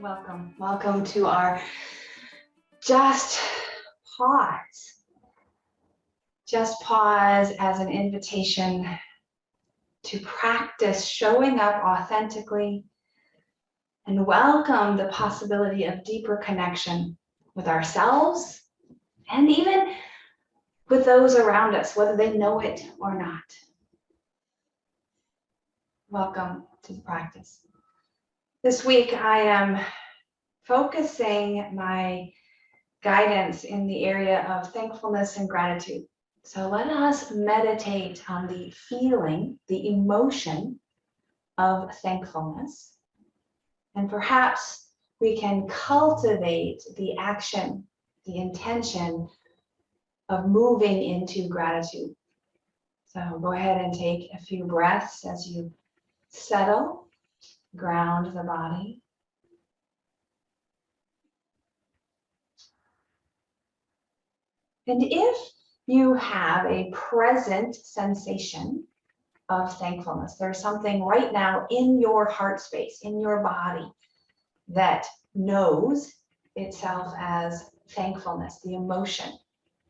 Welcome. Welcome to our Just Pause. Just Pause as an invitation to practice showing up authentically and welcome the possibility of deeper connection with ourselves and even with those around us, whether they know it or not. Welcome to the practice. This week, I am focusing my guidance in the area of thankfulness and gratitude. So let us meditate on the feeling, the emotion of thankfulness. And perhaps we can cultivate the action, the intention of moving into gratitude. So go ahead and take a few breaths as you settle, ground the body. And if you have a present sensation of thankfulness, there's something right now in your heart space, in your body, that knows itself as thankfulness, the emotion,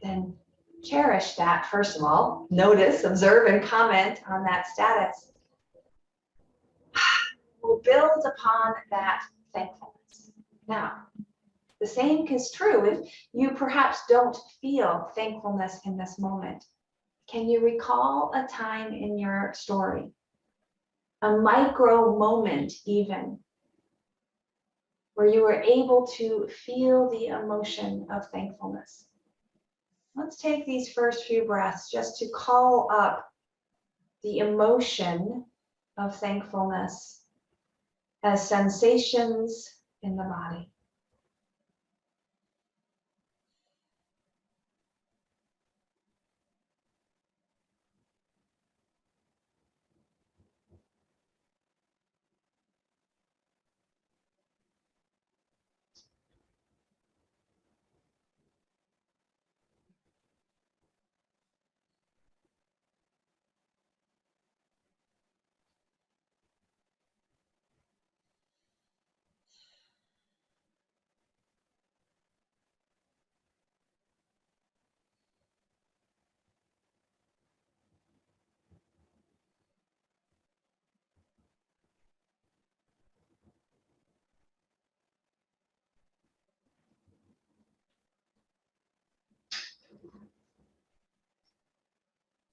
then cherish that. First of all, notice, observe, and comment on that status. We'll build upon that thankfulness. Now, the same is true if you perhaps don't feel thankfulness in this moment. Can you recall a time in your story, a micro moment even, where you were able to feel the emotion of thankfulness? Let's take these first few breaths just to call up the emotion of thankfulness as sensations in the body.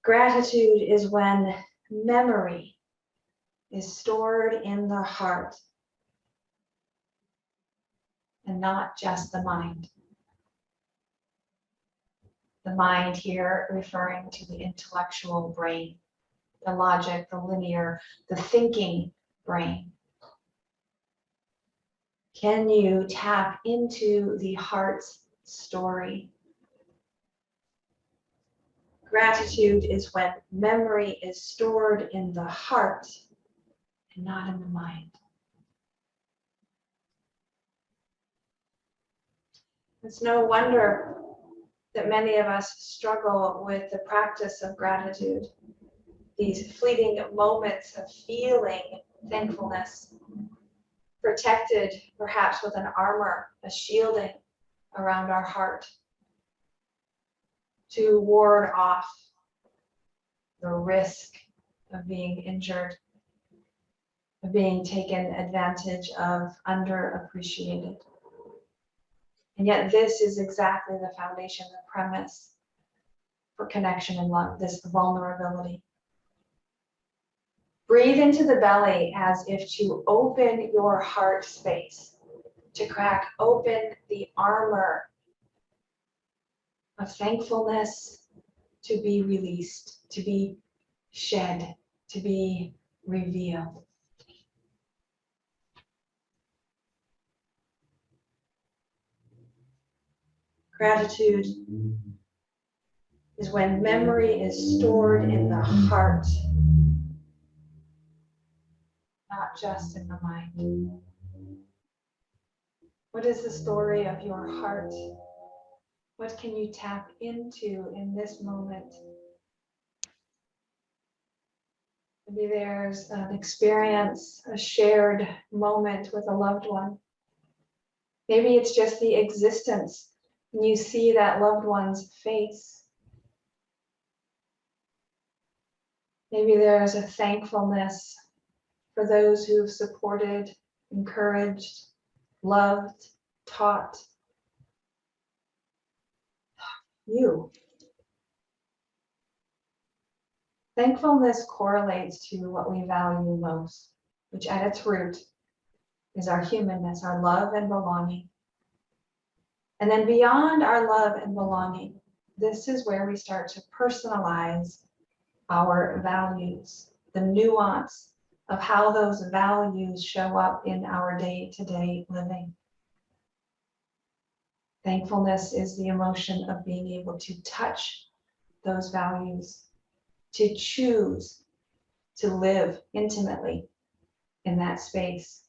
Gratitude is when memory is stored in the heart and not just the mind. The mind here referring to the intellectual brain, the logic, the linear, the thinking brain. Can you tap into the heart's story? Gratitude is when memory is stored in the heart and not in the mind. It's no wonder that many of us struggle with the practice of gratitude, these fleeting moments of feeling thankfulness, protected perhaps with an armor, a shielding around our heart to ward off the risk of being injured, of being taken advantage of, underappreciated. And yet this is exactly the foundation, the premise for connection and love, this vulnerability. Breathe into the belly as if to open your heart space, to crack open the armor of thankfulness, to be released, to be shed, to be revealed. Gratitude is when memory is stored in the heart, not just in the mind. What is the story of your heart? What can you tap into in this moment? Maybe there's an experience, a shared moment with a loved one, Maybe it's just the existence and you see that loved one's face. Maybe there's a thankfulness for those who've supported, encouraged, loved, taught you. Thankfulness correlates to what we value most, which at its root is our humanness, our love and belonging. And then beyond our love and belonging, this is where we start to personalize our values, the nuance of how those values show up in our day-to-day living. Thankfulness is the emotion of being able to touch those values, to choose to live intimately in that space,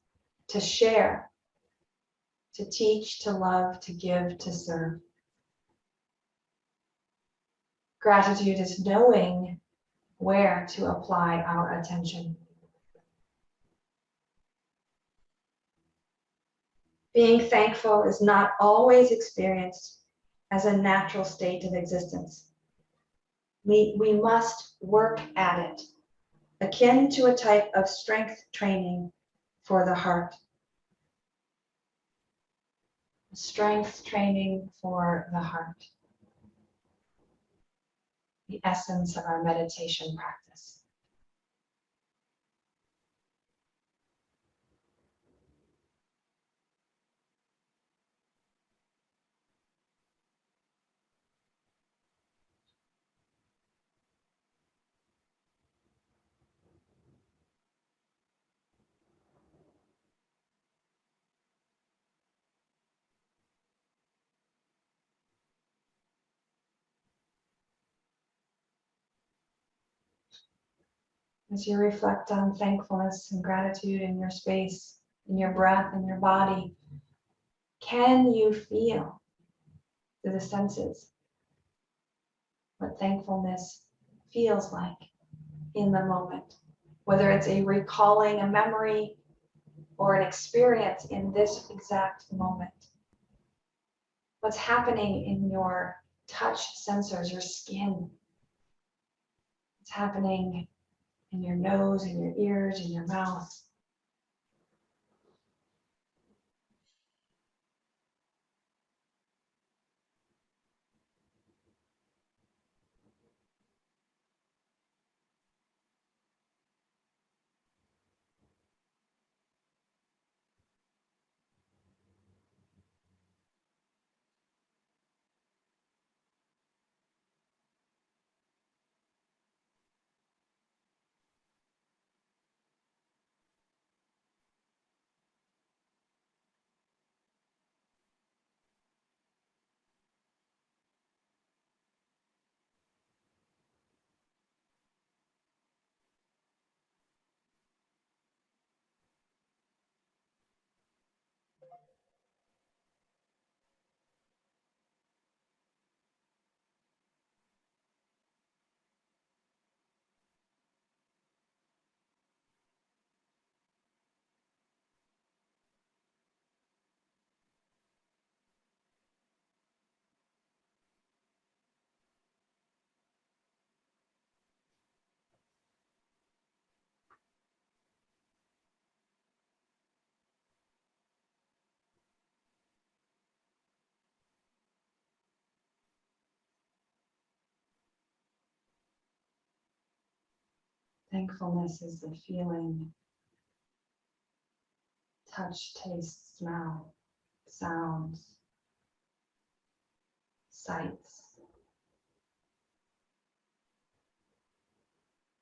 to share, to teach, to love, to give, to serve. Gratitude is knowing where to apply our attention. Being thankful is not always experienced as a natural state of existence. We must work at it, akin to a type of strength training for the heart. Strength training for the heart. The essence of our meditation practice. As you reflect on thankfulness and gratitude in your space, in your breath, in your body, can you feel through the senses what thankfulness feels like in the moment? Whether it's a recalling a memory or an experience in this exact moment. What's happening in your touch sensors, your skin? What's happening in your nose, in your ears, in your mouth? Thankfulness is the feeling, touch, taste, smell, sounds, sights.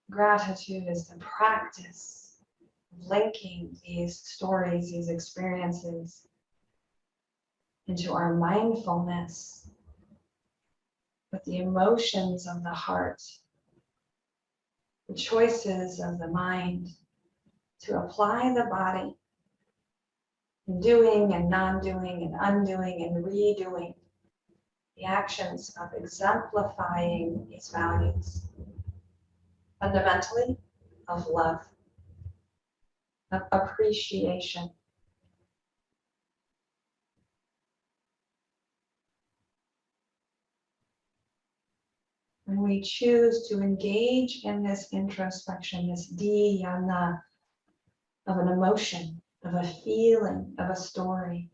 Gratitude is the practice of linking these stories, these experiences into our mindfulness with the emotions of the heart, the choices of the mind to apply the body in doing and non-doing and undoing and redoing the actions of exemplifying these values, fundamentally of love, of appreciation, when we choose to engage in this introspection, this dhyana of an emotion, of a feeling, of a story,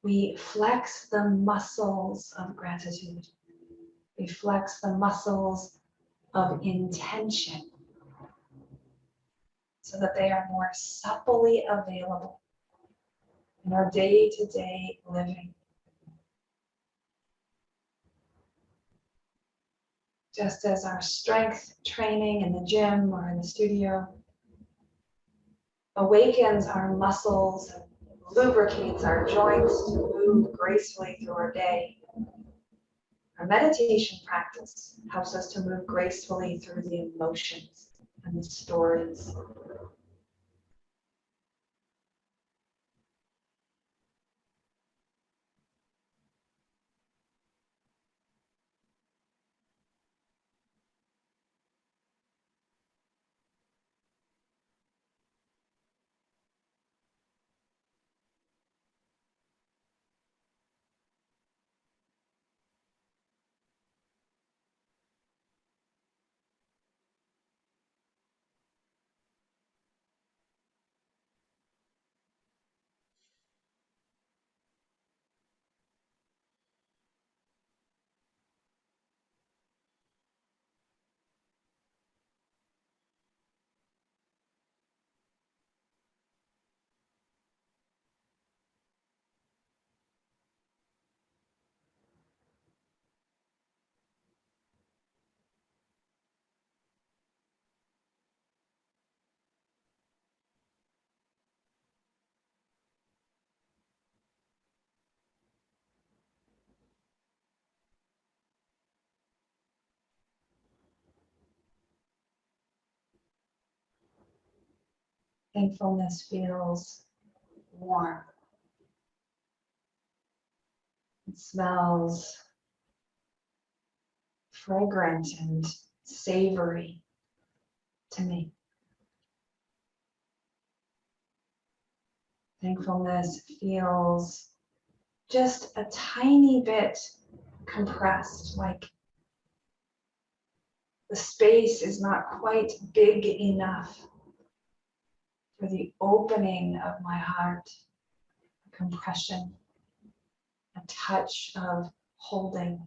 we flex the muscles of gratitude. We flex the muscles of intention so that they are more supplely available in our day-to-day living. Just as our strength training in the gym or in the studio awakens our muscles, lubricates our joints to move gracefully through our day, our meditation practice helps us to move gracefully through the emotions and the stories. Thankfulness feels warm. It smells fragrant and savory to me. Thankfulness feels just a tiny bit compressed, like the space is not quite big enough for the opening of my heart, a compression, a touch of holding.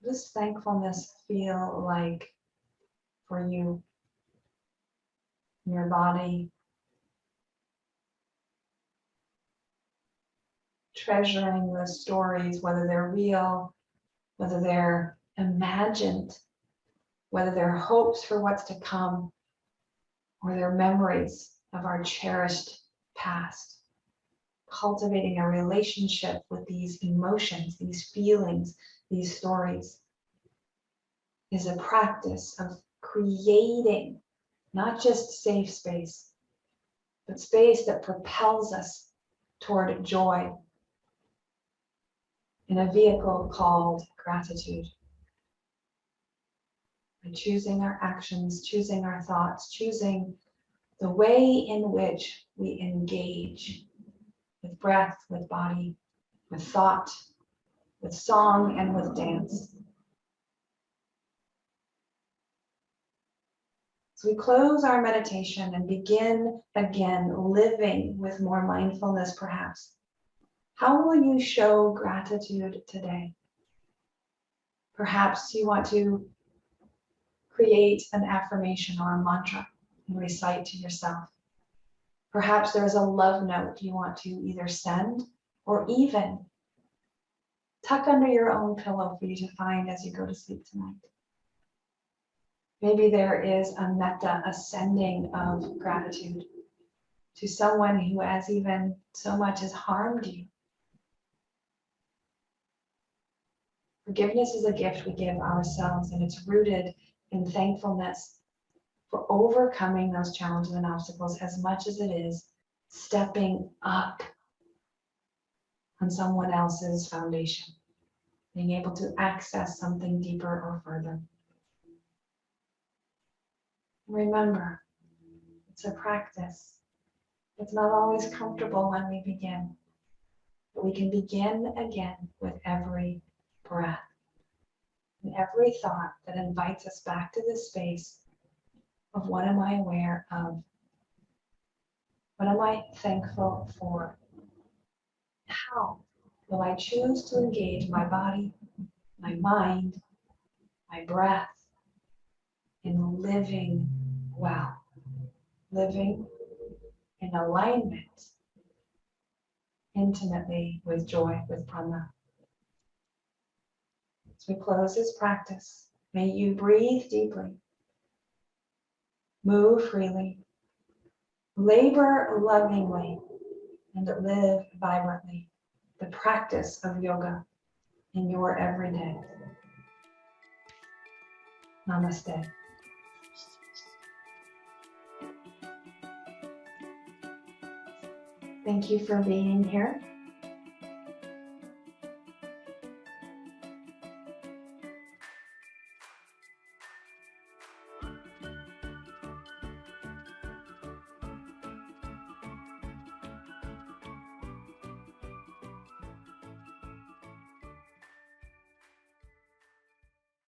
What does thankfulness feel like for you, in your body? Treasuring the stories, whether they're real, whether they're imagined, whether they're hopes for what's to come, or they're memories of our cherished past. Cultivating a relationship with these emotions, these feelings, these stories is a practice of creating not just safe space, but space that propels us toward joy in a vehicle called gratitude. By choosing our actions, choosing our thoughts, choosing the way in which we engage with breath, with body, with thought, with song, and with dance. So we close our meditation and begin again living with more mindfulness, perhaps. How will you show gratitude today? Perhaps you want to create an affirmation or a mantra and recite to yourself. Perhaps there's a love note you want to either send or even tuck under your own pillow for you to find as you go to sleep tonight. Maybe there is a metta, a sending of gratitude to someone who has even so much as harmed you. Forgiveness is a gift we give ourselves, and it's rooted in thankfulness for overcoming those challenges and obstacles as much as it is stepping up on someone else's foundation, being able to access something deeper or further. Remember, it's a practice. It's not always comfortable when we begin. But we can begin again with every breath and every thought that invites us back to this space of what am I aware of? What am I thankful for? How will I choose to engage my body, my mind, my breath in living well, living in alignment intimately with joy, with Brahma. As we close this practice, may you breathe deeply, move freely, labor lovingly, and live vibrantly the practice of yoga in your everyday. Namaste. Thank you for being here.